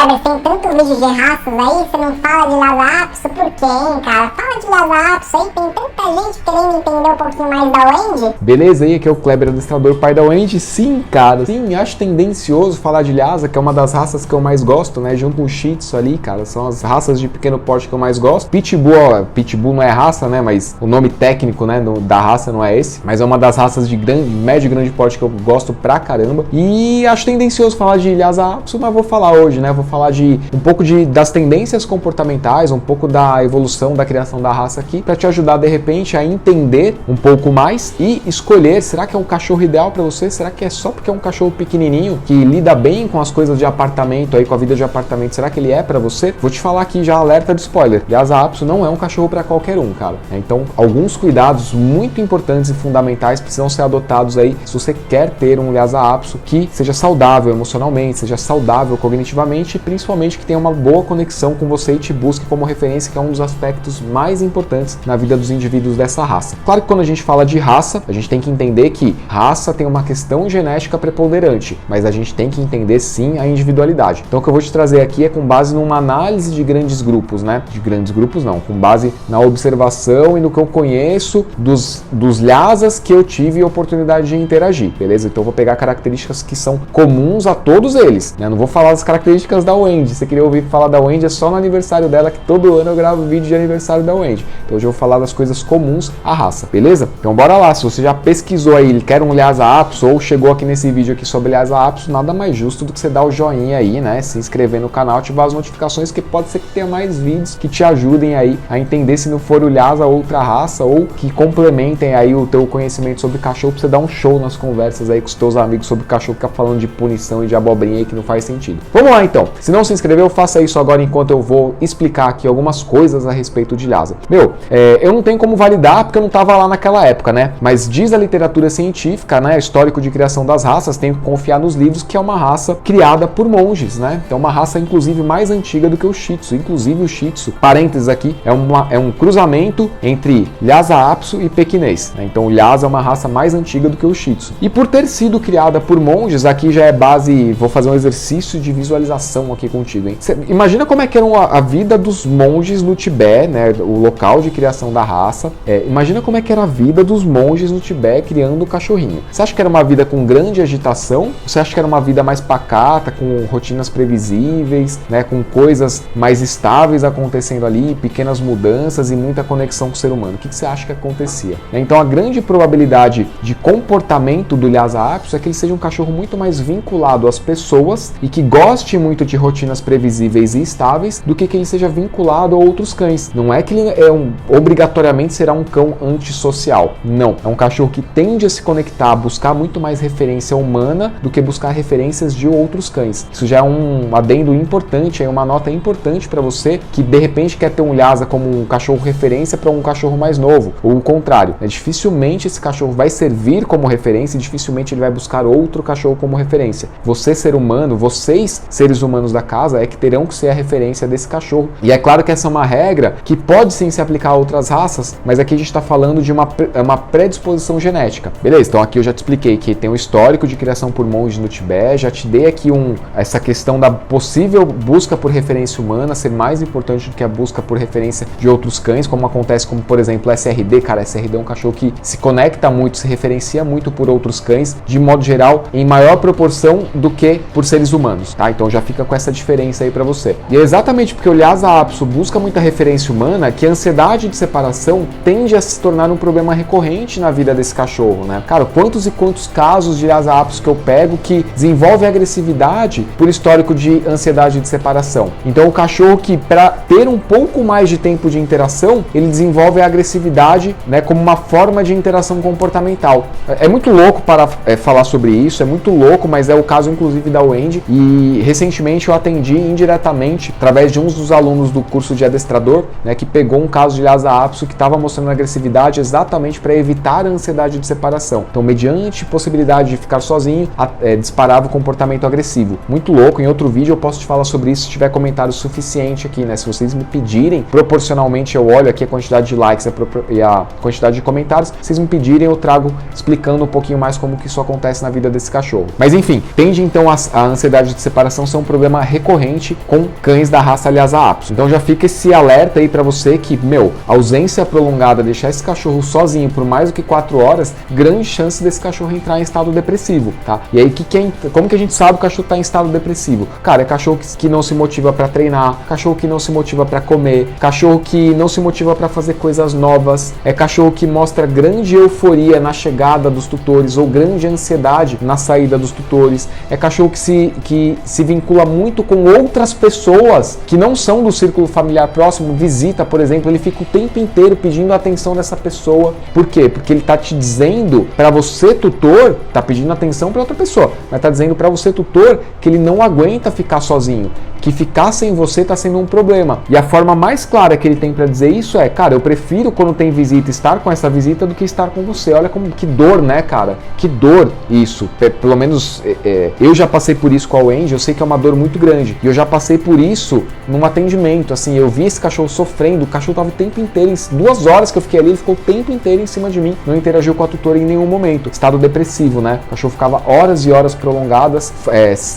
Kleber, tem tanto vídeo de raças aí, você não fala de Lhasa Apso, por quê, hein, cara? Fala de Lhasa Apso aí, tem tanta gente querendo entender um pouquinho mais da Wendy. Beleza, aí aqui é o Kleber, adestrador, pai da Wendy. Sim, cara, sim, acho tendencioso falar de Lhasa, que é uma das raças que eu mais gosto, né, junto com o Shih Tzu ali, cara, são as raças de pequeno porte que eu mais gosto. Pitbull, ó, Pitbull não é raça, né, mas o nome técnico, né, da raça não é esse, mas é uma das raças de médio e grande porte que eu gosto pra caramba. E acho tendencioso falar de Lhasa Apso, mas vou falar hoje, né, vou falar de um pouco das tendências comportamentais, um pouco da evolução da criação da raça aqui, pra te ajudar de repente a entender um pouco mais e escolher, será que é um cachorro ideal pra você? Será que é só porque é um cachorro pequenininho que lida bem com as coisas de apartamento aí, com a vida de apartamento, será que ele é pra você? Vou te falar aqui já, alerta de spoiler, Lhasa Apso não é um cachorro pra qualquer um, cara. Então, alguns cuidados muito importantes e fundamentais precisam ser adotados aí se você quer ter um Lhasa Apso que seja saudável emocionalmente, seja saudável cognitivamente e principalmente que tenha uma boa conexão com você e te busque como referência, que é um dos aspectos mais importantes na vida dos indivíduos dessa raça. Claro que quando a gente fala de raça, a gente tem que entender que raça tem uma questão genética preponderante, mas a gente tem que entender sim a individualidade. Então o que eu vou te trazer aqui é com base numa análise de grandes grupos, né? De grandes grupos não, com base na observação e no que eu conheço dos Lhasas que eu tive oportunidade de interagir, beleza? Então eu vou pegar características que são comuns a todos eles, né? Não vou falar das características da Wendy. Se você queria ouvir falar da Wendy, é só no aniversário dela, que todo ano eu gravo vídeo de aniversário da Wendy. Então hoje eu vou falar das coisas comuns à raça, beleza? Então bora lá, se você já pesquisou aí, quer um Lhasa Apso ou chegou aqui nesse vídeo aqui sobre Lhasa Apso, nada mais justo do que você dar o joinha aí, né? Se inscrever no canal, ativar as notificações, que pode ser que tenha mais vídeos que te ajudem aí a entender, se não for o Lhasa, outra raça, ou que complementem aí o teu conhecimento sobre cachorro, pra você dar um show nas conversas aí com os teus amigos sobre cachorro, ficar falando de punição e de abobrinha aí que não faz sentido. Vamos lá então, se não se inscreveu, faça isso agora enquanto eu vou explicar aqui algumas coisas a respeito de Lhasa. Eu não tenho como validar porque eu não estava lá naquela época, né? Mas diz a literatura científica, né? Histórico de criação das raças, tenho que confiar nos livros, que é uma raça criada por monges, né? Então uma raça inclusive mais antiga do que o Shih Tzu. Inclusive o Shih Tzu, parênteses aqui, é um cruzamento entre Lhasa Apso e pequinês, né? Então o Lhasa é uma raça mais antiga do que o Shih Tzu. E por ter sido criada por monges, aqui já é base, vou fazer um exercício de visualização aqui contigo, hein? Imagina como é que era a vida dos monges no Tibete, né? O local de criação da raça. Imagina como é que era a vida dos monges no Tibete criando o cachorrinho. Você acha que era uma vida com grande agitação? Você acha que era uma vida mais pacata, com rotinas previsíveis, né? Com coisas mais estáveis acontecendo ali, pequenas mudanças e muita conexão com o ser humano? O que você acha que acontecia? Então a grande probabilidade de comportamento do Lhasa Apso é que ele seja um cachorro muito mais vinculado às pessoas e que goste muito de rotinas previsíveis e estáveis do que ele seja vinculado a outros cães. Não é que ele obrigatoriamente será um cão antissocial. Não. É um cachorro que tende a se conectar, a buscar muito mais referência humana do que buscar referências de outros cães. Isso já é um adendo importante, é uma nota importante para você que de repente quer ter um Lhasa como um cachorro referência para um cachorro mais novo, ou o contrário. Dificilmente esse cachorro vai servir como referência e dificilmente ele vai buscar outro cachorro como referência. Você, ser humano, vocês, seres humanos da casa, é que terão que ser a referência desse cachorro. E é claro que essa é uma regra que pode sim se aplicar a outras raças, mas aqui a gente está falando de uma predisposição genética. Beleza, então aqui eu já te expliquei que tem um histórico de criação por monges no Tibete, já te dei aqui essa questão da possível busca por referência humana ser mais importante do que a busca por referência de outros cães, como acontece como, por exemplo, SRD. Cara, SRD é um cachorro que se conecta muito, se referencia muito por outros cães, de modo geral, em maior proporção do que por seres humanos, tá? Então já fica com essa diferença aí pra você. E é exatamente porque o Lhasa Apso busca muita referência humana que a ansiedade de separação tende a se tornar um problema recorrente na vida desse cachorro, né? Cara, quantos e quantos casos de Lhasa Apso que eu pego que desenvolve agressividade por histórico de ansiedade de separação. Então o cachorro que, para ter um pouco mais de tempo de interação, ele desenvolve a agressividade, né, como uma forma de interação comportamental. É muito louco para falar sobre isso, é muito louco, mas é o caso inclusive da Wendy, e recentemente eu atendi indiretamente através de um dos alunos do curso de adestrador, né, que pegou um caso de Lhasa Apso que estava mostrando agressividade exatamente para evitar a ansiedade de separação. Então, mediante possibilidade de ficar sozinho, disparava o comportamento agressivo. Muito louco, em outro vídeo eu posso te falar sobre isso se tiver comentário suficiente aqui, né? Se vocês me pedirem, proporcionalmente eu olho aqui a quantidade de likes e a quantidade de comentários, se vocês me pedirem eu trago explicando um pouquinho mais como que isso acontece na vida desse cachorro. Mas enfim, tende então a ansiedade de separação ser um problema recorrente principalmente com cães da raça Lhasa Apso. Então já fica esse alerta aí para você que, ausência prolongada, deixar esse cachorro sozinho por mais do que 4 horas, grande chance desse cachorro entrar em estado depressivo, tá? E aí, como que a gente sabe que o cachorro está em estado depressivo? Cara, é cachorro que não se motiva para treinar, cachorro que não se motiva para comer, cachorro que não se motiva para fazer coisas novas, é cachorro que mostra grande euforia na chegada dos tutores ou grande ansiedade na saída dos tutores, é cachorro que se vincula muito com outras pessoas que não são do círculo familiar próximo, visita, por exemplo, ele fica o tempo inteiro pedindo a atenção dessa pessoa. Por quê? Porque ele tá te dizendo, para você tutor, tá pedindo atenção para outra pessoa, mas tá dizendo para você tutor que ele não aguenta ficar sozinho, que ficar sem você tá sendo um problema. E a forma mais clara que ele tem para dizer isso é, cara, eu prefiro quando tem visita estar com essa visita do que estar com você. Olha como que dor, né, cara? Que dor isso. Pelo menos eu já passei por isso com a Wendy, eu sei que é uma dor muito grande. E eu já passei por isso num atendimento, assim, eu vi esse cachorro sofrendo, o cachorro tava o tempo inteiro, 2 horas que eu fiquei ali, ele ficou o tempo inteiro em cima de mim, não interagiu com a tutora em nenhum momento. Estado depressivo, né? O cachorro ficava horas e horas prolongadas,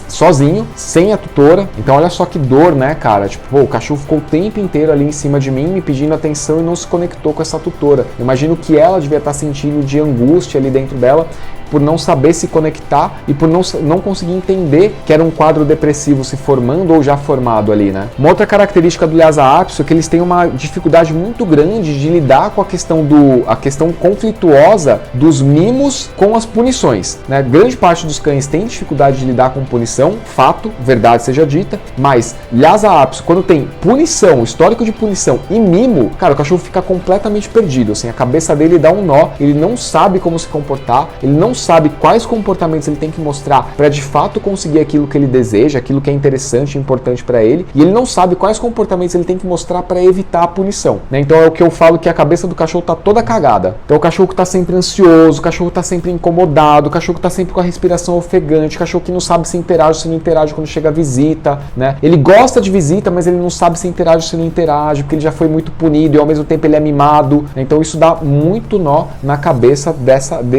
sozinho, sem a tutora. Então olha só que dor, né, cara? Tipo, o cachorro ficou o tempo inteiro ali em cima de mim, me pedindo atenção e não se conectou com essa tutora. Eu imagino que ela devia estar sentindo de angústia ali dentro dela, por não saber se conectar e por não conseguir entender que era um quadro depressivo se formando ou já formado ali, né? Uma outra característica do Lhasa Apso é que eles têm uma dificuldade muito grande de lidar com a questão conflituosa dos mimos com as punições, né? Grande parte dos cães tem dificuldade de lidar com punição, fato, verdade seja dita, mas Lhasa Apso, quando tem punição, histórico de punição e mimo, cara, o cachorro fica completamente perdido, assim, a cabeça dele dá um nó, ele não sabe como se comportar, ele não sabe quais comportamentos ele tem que mostrar para de fato conseguir aquilo que ele deseja, aquilo que é interessante e importante para ele, e ele não sabe quais comportamentos ele tem que mostrar para evitar a punição, né? Então é o que eu falo, que a cabeça do cachorro tá toda cagada. Então o cachorro que tá sempre ansioso, o cachorro que tá sempre incomodado, o cachorro que tá sempre com a respiração ofegante, o cachorro que não sabe se interage ou se não interage quando chega a visita, né? Ele gosta de visita, mas ele não sabe se interage ou se não interage, porque ele já foi muito punido e ao mesmo tempo ele é mimado, né? Então isso dá muito nó na cabeça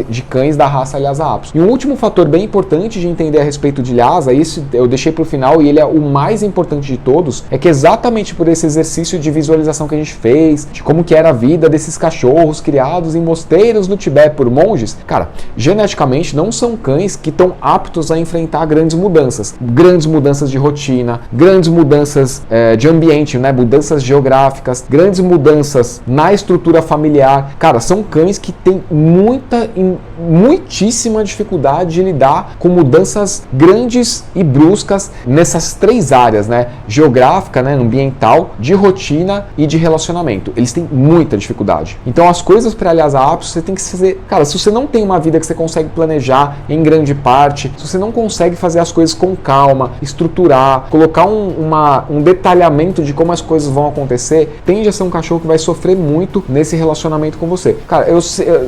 de cães da raça Lhasa Apso. E um último fator bem importante de entender a respeito de Lhasa, isso eu deixei para o final e ele é o mais importante de todos, é que exatamente por esse exercício de visualização que a gente fez, de como que era a vida desses cachorros criados em mosteiros no Tibete por monges, cara, geneticamente não são cães que estão aptos a enfrentar grandes mudanças de rotina, grandes mudanças de ambiente, né, mudanças geográficas, grandes mudanças na estrutura familiar. Cara, são cães que têm muitíssima dificuldade de lidar com mudanças grandes e bruscas nessas 3 áreas, né? Geográfica, né? Ambiental, de rotina e de relacionamento. Eles têm muita dificuldade. Então as coisas para Lhasa Apso você tem que fazer... Cara, se você não tem uma vida que você consegue planejar em grande parte, se você não consegue fazer as coisas com calma, estruturar, colocar um detalhamento de como as coisas vão acontecer, tende a ser um cachorro que vai sofrer muito nesse relacionamento com você. Cara,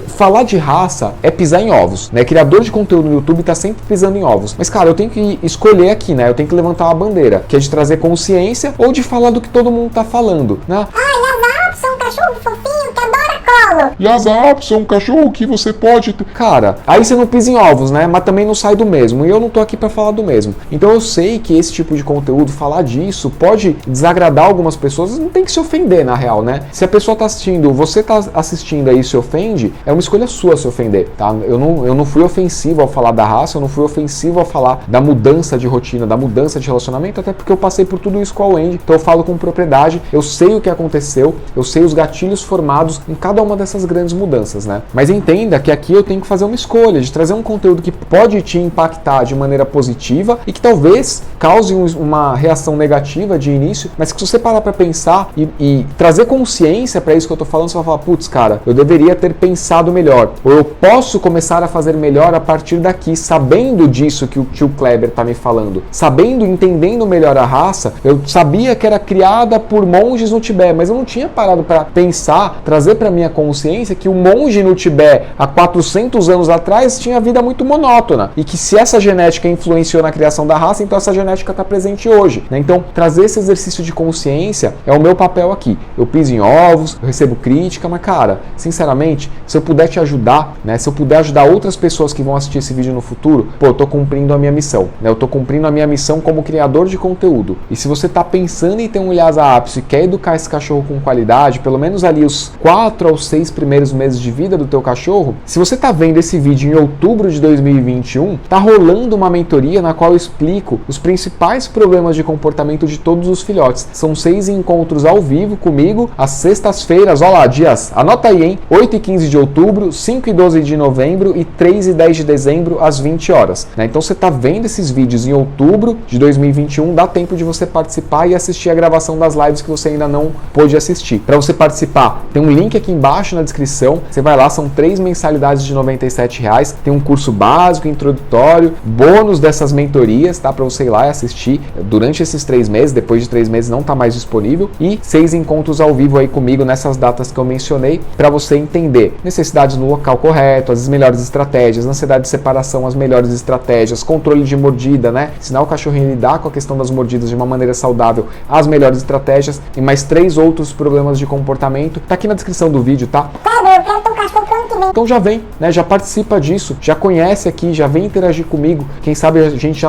falar de raça é pisar em ovos, né? Criador de conteúdo no YouTube tá sempre pisando em ovos. Mas, cara, eu tenho que escolher aqui, né? Eu tenho que levantar uma bandeira, que é de trazer consciência ou de falar do que todo mundo tá falando, né? Lhasa Apso é um cachorro fofinho que adora colo. Lhasa Apso é um cachorro que você pode... Cara, aí você não pisa em ovos, né? Mas também não sai do mesmo. E eu não tô aqui pra falar do mesmo. Então eu sei que esse tipo de conteúdo, falar disso, pode desagradar algumas pessoas. Não tem que se ofender, na real, né? Se a pessoa tá assistindo, você tá assistindo aí e se ofende, é uma escolha sua se ofender, tá? Eu não fui ofensivo ao falar da raça, eu não fui ofensivo ao falar da mudança de rotina, da mudança de relacionamento, até porque eu passei por tudo isso com a Wendy, então eu falo com propriedade, eu sei o que aconteceu, eu sei os gatilhos formados em cada uma dessas grandes mudanças, né? Mas entenda que aqui eu tenho que fazer uma escolha de trazer um conteúdo que pode te impactar de maneira positiva e que talvez cause uma reação negativa de início, mas que se você parar para pensar e trazer consciência para isso que eu tô falando, você vai falar, putz, cara, eu deveria ter pensado melhor, ou eu posso começar a fazer melhor a partir daqui, sabendo disso que o tio Kleber tá me falando, sabendo, entendendo melhor a raça. Eu sabia que era criada por monges no Tibete, mas eu não tinha parado para pensar, trazer para minha consciência consciência que o monge no Tibete, há 400 anos atrás, tinha vida muito monótona. E que se essa genética influenciou na criação da raça, então essa genética está presente hoje, né? Então, trazer esse exercício de consciência é o meu papel aqui. Eu piso em ovos, eu recebo crítica, mas, cara, sinceramente, se eu puder te ajudar, né? Se eu puder ajudar outras pessoas que vão assistir esse vídeo no futuro, pô, eu tô cumprindo a minha missão, né? Eu tô cumprindo a minha missão como criador de conteúdo. E se você tá pensando em ter um Lhasa Apso e quer educar esse cachorro com qualidade, pelo menos ali os 4 aos 6 primeiros meses de vida do teu cachorro, se você tá vendo esse vídeo em outubro de 2021, tá rolando uma mentoria na qual eu explico os principais problemas de comportamento de todos os filhotes. São 6 encontros ao vivo comigo, às sextas-feiras, ó lá, dias, anota aí, hein? 8 e 15 de outubro, 5 e 12 de novembro e 3 e 10 de dezembro, às 20 horas. Né? Então você tá vendo esses vídeos em outubro de 2021, dá tempo de você participar e assistir a gravação das lives que você ainda não pôde assistir. Para você participar, tem um link aqui embaixo na descrição, você vai lá, são 3 mensalidades de R$ 97, tem um curso básico, introdutório, bônus dessas mentorias, tá? Para você ir lá e assistir durante esses 3 meses, depois de 3 meses não tá mais disponível, e 6 encontros ao vivo aí comigo nessas datas que eu mencionei, para você entender necessidades no local correto, as melhores estratégias, ansiedade de separação, as melhores estratégias, controle de mordida, né? Ensinar o cachorrinho a lidar com a questão das mordidas de uma maneira saudável, as melhores estratégias e mais 3 outros problemas de comportamento. Tá aqui na descrição do vídeo, tá? Cara, eu quero ter um cachorro pro ano que vem. Então já vem, né? Já participa disso, já conhece aqui, já vem interagir comigo. Quem sabe a gente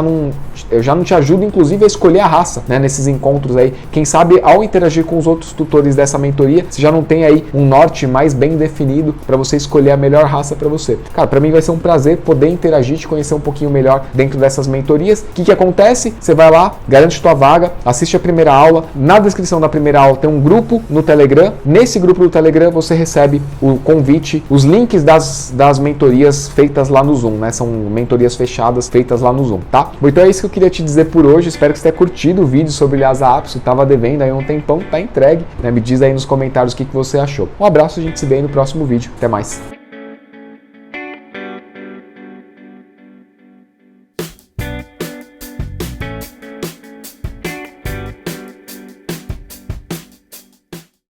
eu já não te ajudo, inclusive, a escolher a raça, né? Nesses encontros aí. Quem sabe, ao interagir com os outros tutores dessa mentoria, você já não tem aí um norte mais bem definido para você escolher a melhor raça para você. Cara, para mim vai ser um prazer poder interagir, te conhecer um pouquinho melhor dentro dessas mentorias. O que acontece? Você vai lá, garante tua vaga, assiste a primeira aula. Na descrição da primeira aula tem um grupo no Telegram. Nesse grupo do Telegram você recebe o convite, os links das mentorias feitas lá no Zoom, né? São mentorias fechadas feitas lá no Zoom, tá? Bom, então é isso que eu queria te dizer por hoje. Espero que você tenha curtido o vídeo sobre o Lhasa Apso. Tava devendo aí um tempão, tá entregue, né? Me diz aí nos comentários o que você achou. Um abraço, a gente se vê aí no próximo vídeo. Até mais.